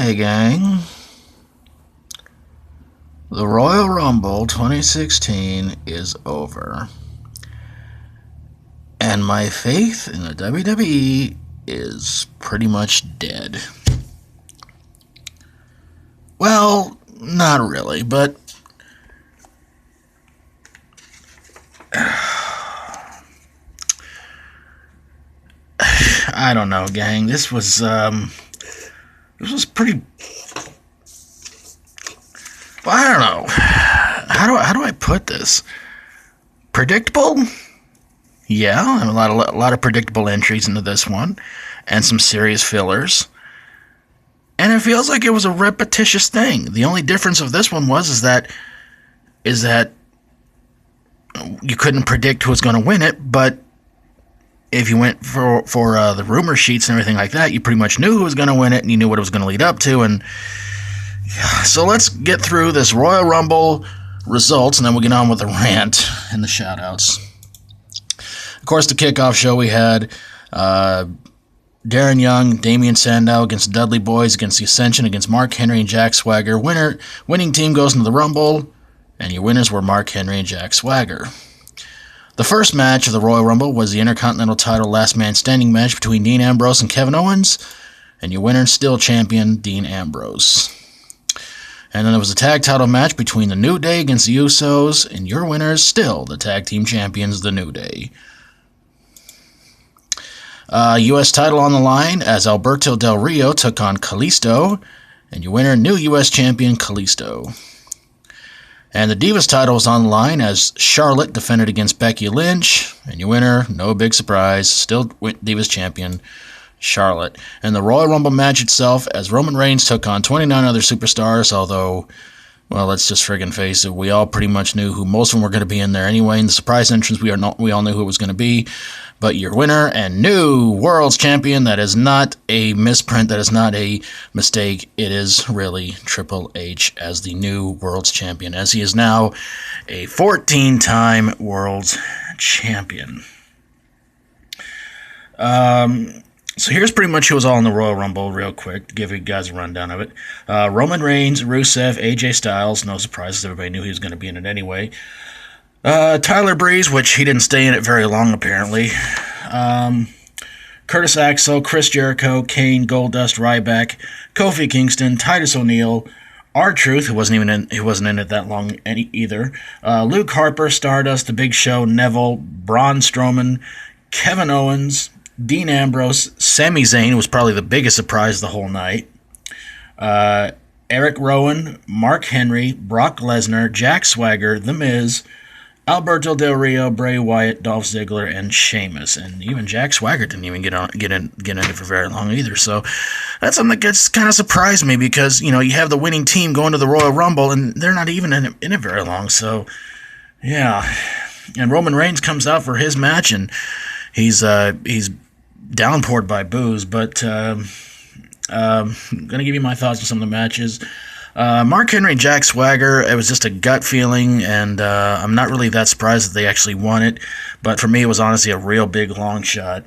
Okay, gang. The Royal Rumble 2016 is over. And my faith in the WWE is pretty much dead. Well, not really, but I don't know, gang. This was pretty. Well, I don't know. How do I put this? Predictable? Yeah, a lot of predictable entries into this one, and some serious fillers. And it feels like it was a repetitious thing. The only difference of this one is that you couldn't predict who was going to win it, but if you went for the rumor sheets and everything like that, you pretty much knew who was going to win it, and you knew what it was going to lead up to. And so let's get through this Royal Rumble results, and then we'll get on with the rant and the shoutouts. Of course, the kickoff show we had Darren Young, Damian Sandow against the Dudley Boys, against the Ascension, against Mark Henry and Jack Swagger. Winning team goes into the Rumble, and your winners were Mark Henry and Jack Swagger. The first match of the Royal Rumble was the Intercontinental title last man standing match between Dean Ambrose and Kevin Owens, and your winner still champion Dean Ambrose. And then there was a tag title match between the New Day against the Usos, and your winners still the tag team champions, the New Day. U.S. title on the line as Alberto Del Rio took on Kalisto, and your winner, new U.S. champion Kalisto. And the Divas title was on the line as Charlotte defended against Becky Lynch, and your winner, no big surprise, still Divas champion Charlotte. And the Royal Rumble match itself as Roman Reigns took on 29 other superstars, although, well, let's just friggin' face it, we all pretty much knew who most of them were going to be in there anyway. In the surprise entrance, we all knew who it was going to be. But your winner and new World's Champion, that is not a misprint, that is not a mistake, it is really Triple H as the new World's Champion, as he is now a 14-time World's Champion. So here's pretty much who was all in the Royal Rumble real quick, to give you guys a rundown of it. Roman Reigns, Rusev, AJ Styles, no surprises, everybody knew he was going to be in it anyway. Tyler Breeze, which he didn't stay in it very long, apparently. Curtis Axel, Chris Jericho, Kane, Goldust, Ryback, Kofi Kingston, Titus O'Neil, R-Truth, who wasn't in it that long either. Luke Harper, Stardust, The Big Show, Neville, Braun Strowman, Kevin Owens, Dean Ambrose, Sami Zayn, who was probably the biggest surprise the whole night. Eric Rowan, Mark Henry, Brock Lesnar, Jack Swagger, The Miz, Alberto Del Rio, Bray Wyatt, Dolph Ziggler, and Sheamus. And even Jack Swagger didn't even get in it for very long either. So that's something that kind of surprised me because, you have the winning team going to the Royal Rumble, and they're not even in it very long. So, yeah. And Roman Reigns comes out for his match, and he's downpoured by boos. But I'm going to give you my thoughts on some of the matches. Mark Henry and Jack Swagger, it was just a gut feeling, and I'm not really that surprised that they actually won it, but for me it was honestly a real big long shot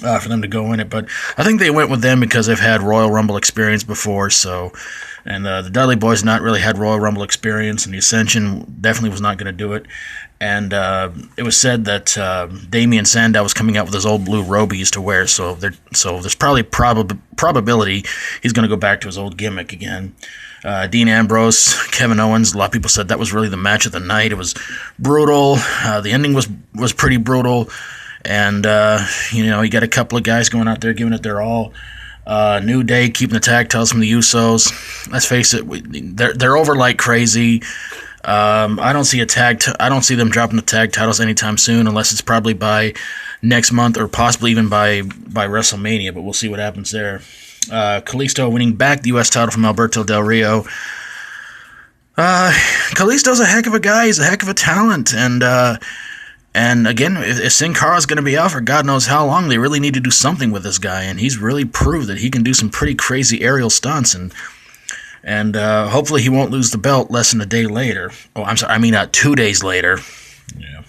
for them to go in it, but I think they went with them because they've had Royal Rumble experience before, and the Dudley Boys not really had Royal Rumble experience, and the Ascension definitely was not going to do it, and it was said that Damian Sandow was coming out with his old blue robe he used to wear, so there's probably probability he's going to go back to his old gimmick again. Dean Ambrose, Kevin Owens, a lot of people said that was really the match of the night. It was brutal. The ending was pretty brutal, and you got a couple of guys going out there giving it their all. New Day keeping the tag titles from the Usos. Let's face it, they're over like crazy. I don't see them dropping the tag titles anytime soon, unless it's probably by next month or possibly even by WrestleMania. But we'll see what happens there. Kalisto winning back the U.S. title from Alberto Del Rio. Kalisto's a heck of a guy. He's a heck of a talent, and again, if Sin Cara's going to be out for God knows how long, they really need to do something with this guy, and he's really proved that he can do some pretty crazy aerial stunts, and hopefully he won't lose the belt less than a day later. Oh, I'm sorry, 2 days later. Yeah.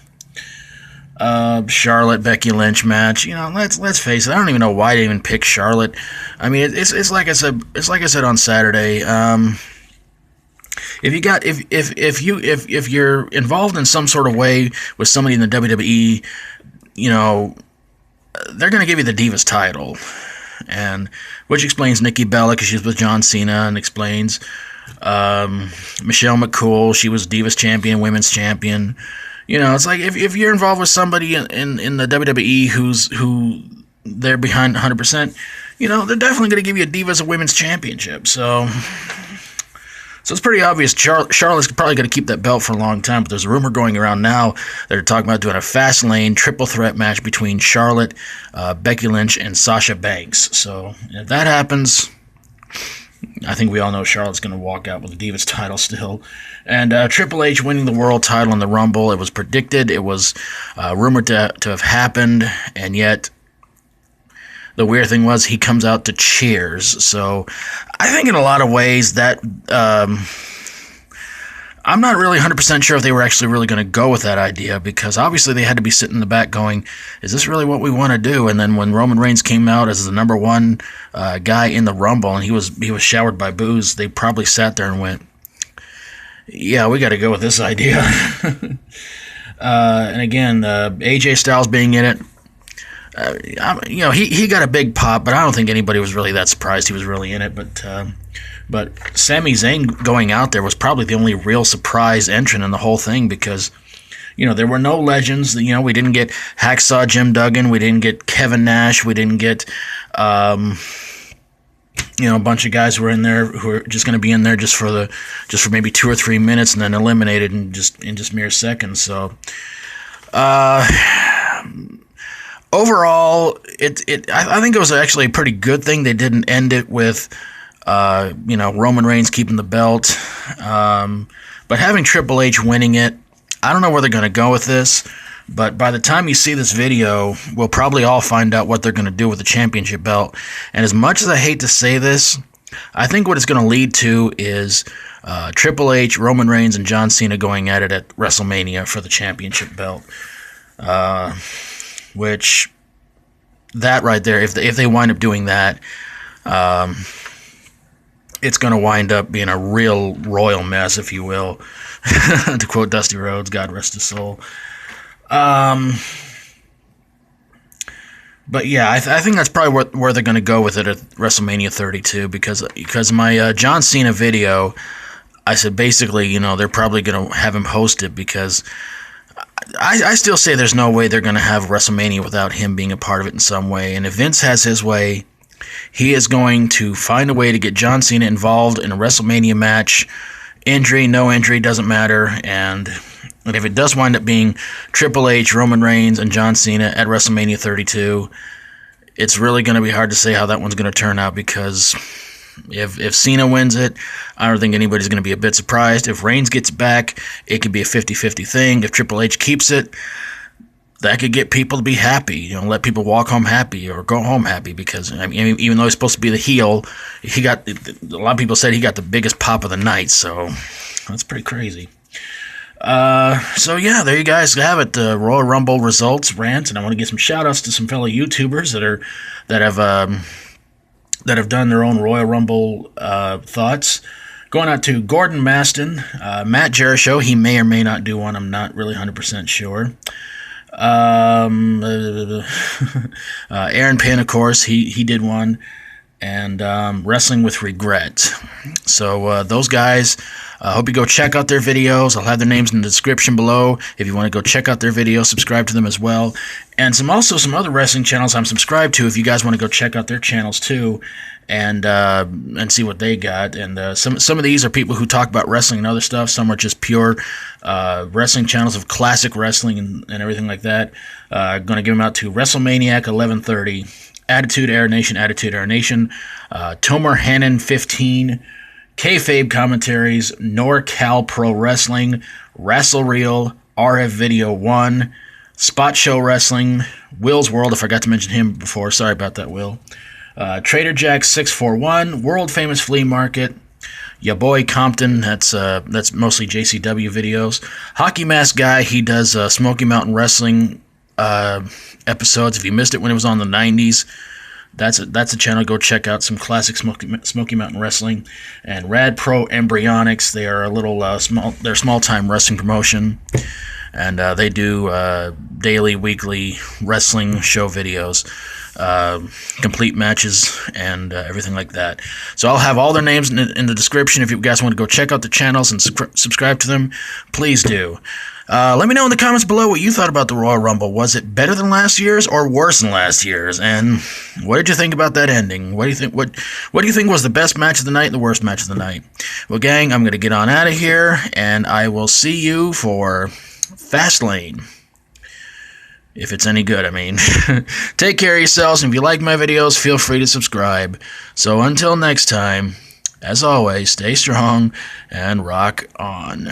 Charlotte Becky Lynch match. You know, let's face it. I don't even know why they even picked Charlotte. I mean, it's like I said. It's like I said on Saturday. If you're involved in some sort of way with somebody in the WWE, you know, they're going to give you the Divas title, and which explains Nikki Bella because she's with John Cena, and explains Michelle McCool. She was Divas champion, women's champion. You know, it's like if you're involved with somebody in the WWE who they're behind 100%, you know, they're definitely going to give you a Divas Women's Championship. So it's pretty obvious Charlotte's probably going to keep that belt for a long time, but there's a rumor going around now that they're talking about doing a Fastlane triple threat match between Charlotte, Becky Lynch, and Sasha Banks. So if that happens, I think we all know Charlotte's going to walk out with the Divas title still. And Triple H winning the world title in the Rumble, it was predicted, it was rumored to have happened, and yet the weird thing was he comes out to cheers. So I think in a lot of ways that I'm not really 100% sure if they were actually really going to go with that idea, because obviously they had to be sitting in the back going, is this really what we want to do? And then when Roman Reigns came out as the number one guy in the Rumble and he was showered by boos, they probably sat there and went, yeah, we got to go with this idea. And again, AJ Styles being in it, you know, he got a big pop, but I don't think anybody was really that surprised he was really in it. But Sami Zayn going out there was probably the only real surprise entrant in the whole thing, because, you know, there were no legends. You know, we didn't get Hacksaw Jim Duggan, we didn't get Kevin Nash, we didn't get you know, a bunch of guys who were in there who are just going to be in there just for maybe 2 or 3 minutes and then eliminated in just mere seconds. So overall, I think it was actually a pretty good thing they didn't end it with you know, Roman Reigns keeping the belt. But having Triple H winning it, I don't know where they're going to go with this. But by the time you see this video, we'll probably all find out what they're going to do with the championship belt. And as much as I hate to say this, I think what it's going to lead to is Triple H, Roman Reigns, and John Cena going at it at WrestleMania for the championship belt. Which, that right there, if they wind up doing that, it's going to wind up being a real royal mess, if you will, to quote Dusty Rhodes, God rest his soul. But yeah, I think that's probably where they're going to go with it at WrestleMania 32, because my John Cena video, I said basically, you know, they're probably going to have him host it, because I still say there's no way they're going to have WrestleMania without him being a part of it in some way. And if Vince has his way, he is going to find a way to get John Cena involved in a WrestleMania match. Injury, no injury, doesn't matter. And if it does wind up being Triple H, Roman Reigns, and John Cena at WrestleMania 32, it's really going to be hard to say how that one's going to turn out, because if Cena wins it, I don't think anybody's going to be a bit surprised. If Reigns gets back, it could be a 50-50 thing. If Triple H keeps it, that could get people to be happy, you know, let people walk home happy or go home happy, because I mean, even though he's supposed to be the heel, a lot of people said he got the biggest pop of the night, so that's pretty crazy. So yeah, there you guys have it, the Royal Rumble results rant, and I want to give some shout-outs to some fellow YouTubers that have done their own Royal Rumble thoughts. Going out to Gordon Maston, Matt Jerishow, he may or may not do one, I'm not really 100% sure. Aaron Pynn, of course, he did one, and Wrestling with Regret. So those guys, I hope you go check out their videos. I'll have their names in the description below if you want to go check out their videos. Subscribe to them as well, and some other wrestling channels I'm subscribed to if you guys want to go check out their channels too, and see what they got. And some of these are people who talk about wrestling and other stuff. Some are just pure wrestling channels of classic wrestling and everything like that. Going to give them out to WrestleManiac 1130, Attitude Era Nation, Tomer Hannon 15, KayfabeCommentaries, NorCal ProWrestling, Rassle Reel, RF Video 1, SpotShowWrestling, Will's World, I forgot to mention him before, sorry about that, Will. Trader Jack 641, World Famous Flea Market, YaBoyCompton, that's mostly JCW videos. HockeyMaskguy, he does Smoky Mountain Wrestling episodes. If you missed it when it was on the 90s, that's a channel. Go check out some classic Smoky Mountain Wrestling. And RADPROEmbryonix, they are a little they're small-time wrestling promotion. And they do daily, weekly wrestling show videos, complete matches, and everything like that. So I'll have all their names in the description. If you guys want to go check out the channels and subscribe to them, please do. Let me know in the comments below what you thought about the Royal Rumble. Was it better than last year's or worse than last year's? And what did you think about that ending? What do you think? What do you think was the best match of the night and the worst match of the night? Well, gang, I'm gonna get on out of here, and I will see you for Fastlane, if it's any good, I mean. Take care of yourselves, and if you like my videos, feel free to subscribe. So until next time, as always, stay strong and rock on.